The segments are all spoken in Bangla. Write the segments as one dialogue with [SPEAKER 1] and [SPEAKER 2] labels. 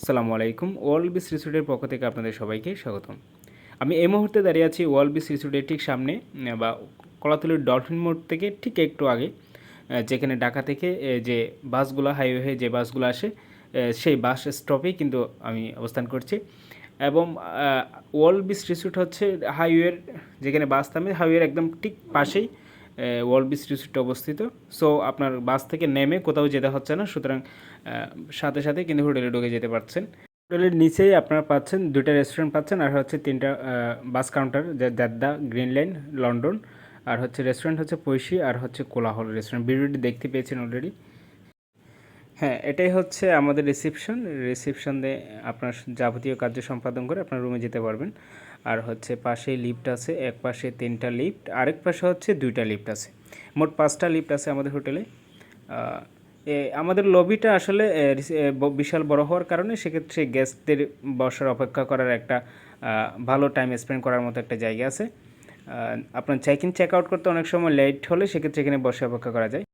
[SPEAKER 1] আসসালামু আলাইকুম। ওয়ার্ল্ড বিচ রিসোর্টের পক্ষ থেকে আপনাদের সবাইকে স্বাগতম। আমি এই মুহূর্তে দাঁড়িয়ে আছি ওয়ার্ল্ড বিচ রিসোর্টের ঠিক সামনে বা কলাতলির ডলফিন মোড় থেকে ঠিক একটু আগে, যেখানে ঢাকা থেকে যে বাসগুলো হাইওয়ে হয়ে যে বাসগুলো আসে সেই বাস স্টপেই কিন্তু আমি অবস্থান করছি। এবং ওয়ার্ল্ড বিচ রিসোর্ট হচ্ছে হাইওয়ের, যেখানে বাস থামে হাইওয়ের একদম ঠিক পাশেই ওয়ার্ল্ড বিচ রিসোর্টটা অবস্থিত। সো আপনার বাস থেকে নেমে কোথাও যেতে হচ্ছে না, সুতরাং সাথে সাথে কিন্তু হোটেলে ঢুকে যেতে পারছেন। হোটেলের নিচেই আপনারা পাচ্ছেন দুইটা রেস্টুরেন্ট পাচ্ছেন, আর হচ্ছে তিনটা বাস কাউন্টার, জাদ্দা, গ্রিন লাইন, লন্ডন, আর হচ্ছে রেস্টুরেন্ট হচ্ছে পৈশি, আর হচ্ছে কোলাহল রেস্টুরেন্ট। ভিডিওটি দেখতে পেয়েছেন অলরেডি। হ্যাঁ, এটাই হচ্ছে আমাদের রিসেপশন দিয়ে আপনার যাবতীয় কার্য সম্পাদন করে আপনার রুমে যেতে পারবেন। আর হচ্ছে পাশেই লিফট আছে, এক পাশে 3টা লিফট, আরেক পাশে হচ্ছে 2টা লিফট আছে, মোট 5টা লিফট আছে আমাদের হোটেলে। আমাদের লবিটা আসলে বিশাল বড় হওয়ার কারণে সেক্ষেত্রে গেস্টদের বসার অপেক্ষা করার একটা ভালো টাইম স্পেন্ড করার মতো একটা জায়গা আছে। আপনার চেক ইন চেক আউট করতে অনেক সময় লেট হলে সেক্ষেত্রে এখানে বসে অপেক্ষা করা যায়।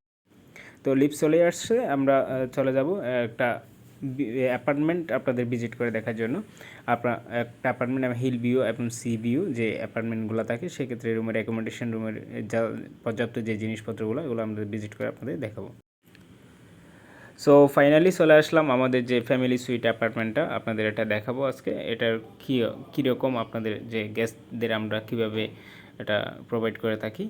[SPEAKER 1] তো লিফট চলে আসছে, আমরা চলে যাব একটা অ্যাপার্টমেন্ট আপনাদের ভিজিট করে দেখার জন্য। আপনার একটা অ্যাপার্টমেন্ট এবং হিল ভিউ এবং সি ভিউ যে অ্যাপার্টমেন্টগুলো থাকে, সেক্ষেত্রে রুমের অ্যাকোমোডেশন, রুমের যা পর্যাপ্ত যে জিনিসপত্রগুলো এগুলো আমরা ভিজিট করে আপনাদের দেখাবো। সো ফাইনালি চলে আসলাম আমাদের যে ফ্যামিলি সুইট অ্যাপার্টমেন্টটা, আপনাদের এটা দেখাবো আজকে। এটার কীরকম আপনাদের যে গেস্টদের আমরা কিভাবে এটা প্রোভাইড করে থাকি।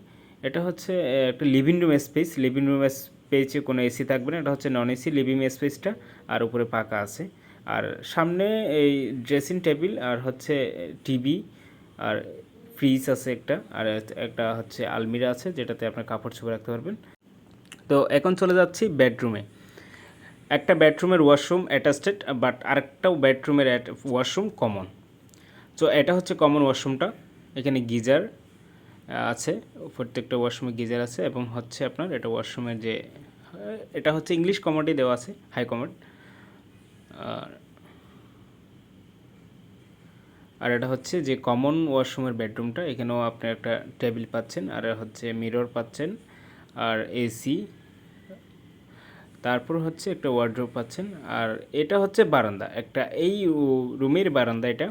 [SPEAKER 1] এটা হচ্ছে একটা living room space. Living room স্পেসে কোনো এসি থাকবে না, এটা হচ্ছে নন এসি লিভিং স্পেসটা, আর উপরে পাকা আছে। আর সামনে এই ড্রেসিং টেবিল, আর হচ্ছে টিভি, আর ফ্রিজ আছে একটা, আর একটা হচ্ছে আলমিরা আছে যেটাতে আপনার কাপড় চোপড় রাখতে পারবেন। তো এখন চলে যাচ্ছি বেডরুমে। একটা বেডরুমের ওয়াশরুম অ্যাটাচড, বাট আরেকটাও বেডরুমের ওয়াশরুম কমন। সো এটা হচ্ছে কমন ওয়াশরুমটা। এখানে গিজার আছে, প্রত্যেকটা ওয়াশরুমে গিজার আছে, এবং হচ্ছে আপনার এটা ওয়াশরুমের যে এটা হচ্ছে ইংলিশ কমোডই দেওয়া আছে, হাই কমোড। আর এটা হচ্ছে যে কমন ওয়াশরুমের বেডরুমটা। এখানেও আপনি একটা টেবিল পাচ্ছেন, আর হচ্ছে মিরর পাচ্ছেন, আর এসি, তারপর হচ্ছে একটা ওয়ার্ড্রোব পাচ্ছেন। আর এটা হচ্ছে বারান্দা, একটা এই রুমের বারান্দা এটা।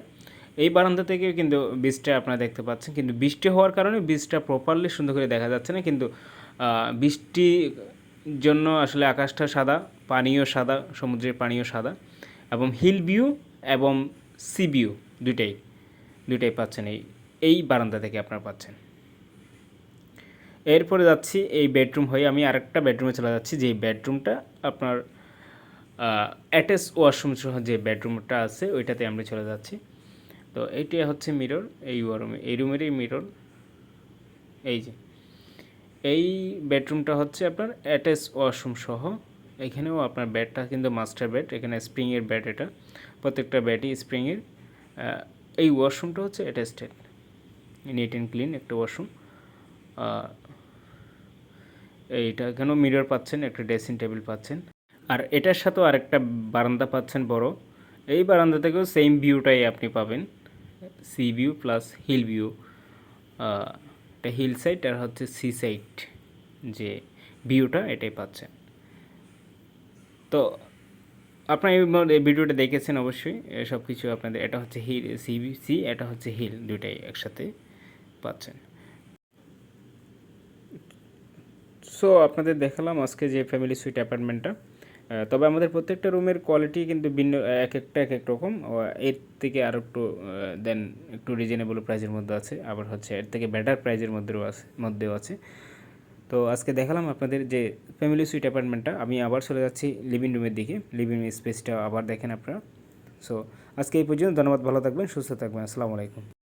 [SPEAKER 1] এই বারান্দা থেকে কিন্তু বীজটা আপনারা দেখতে পাচ্ছেন, কিন্তু বৃষ্টি হওয়ার কারণে বীজটা প্রপারলি সুন্দর করে দেখা যাচ্ছে না। কিন্তু বৃষ্টির জন্য আসলে আকাশটা সাদা, পানিও সাদা, সমুদ্রের পানিও সাদা, এবং হিল ভিউ এবং সি ভিউ দুইটাই পাচ্ছেন এই বারান্দা থেকে আপনারা পাচ্ছেন। এরপরে যাচ্ছি এই বেডরুম হয়ে আমি আরেকটা বেডরুমে চলে যাচ্ছি, যেই বেডরুমটা আপনার অ্যাটাচ ওয়াশরুম সহ যে বেডরুমটা আছে ওইটাতে আমরা চলে যাচ্ছি। তো এইটা হচ্ছে মিরর, এই রুমেরই মিরর। এই বেডরুমটা হচ্ছে আপনার অ্যাটাচ ওয়াশরুম সহ। এখানেও আপনার বেডটা কিন্তু মাস্টার বেড, এখানে স্প্রিংয়ের বেড, এটা প্রত্যেকটা বেডই স্প্রিংয়ের। এই ওয়াশরুমটা হচ্ছে অ্যাটাচড, নিট অ্যান্ড ক্লিন একটা ওয়াশরুম। এইটা এখানেও মিরর পাচ্ছেন, একটা ড্রেসিং টেবিল পাচ্ছেন, আর এটার সাথেও আরেকটা বারান্দা পাচ্ছেন বড়। এই বারান্দা থেকেও সেম ভিউটাই আপনি পাবেন, sea view plus hill view. এটা হিল সাইড আর হচ্ছে সি সাইড যে ভিউটা এটাই পাচ্ছেন। তো আপনারা এই ভিডিওটা দেখেছেন অবশ্যই, সব কিছু আপনাদের। এটা হচ্ছে হিল সি, এটা হচ্ছে হিল, দুইটাই একসাথে পাচ্ছেন। সো আপনাদের দেখালাম আজকে যে ফ্যামিলি সুইট অ্যাপার্টমেন্টটা। তবে আমাদের প্রত্যেকটা রুমের কোয়ালিটি কিন্তু ভিন্ন, এক এক রকম। এর থেকে আরও একটু রিজনেবল প্রাইসের মধ্যে আছে, আবার হচ্ছে এর থেকে বেটার প্রাইসের মধ্যেও আছে। তো আজকে দেখালাম আপনাদের যে ফ্যামিলি সুইট অ্যাপার্টমেন্টটা। আমি আবার চলে যাচ্ছি লিভিং রুমের দিকে, লিভিং স্পেসটা আবার দেখেন আপনারা। সো আজকে এই পর্যন্ত, ধন্যবাদ, ভালো থাকবেন, সুস্থ থাকবেন, আসসালামু আলাইকুম।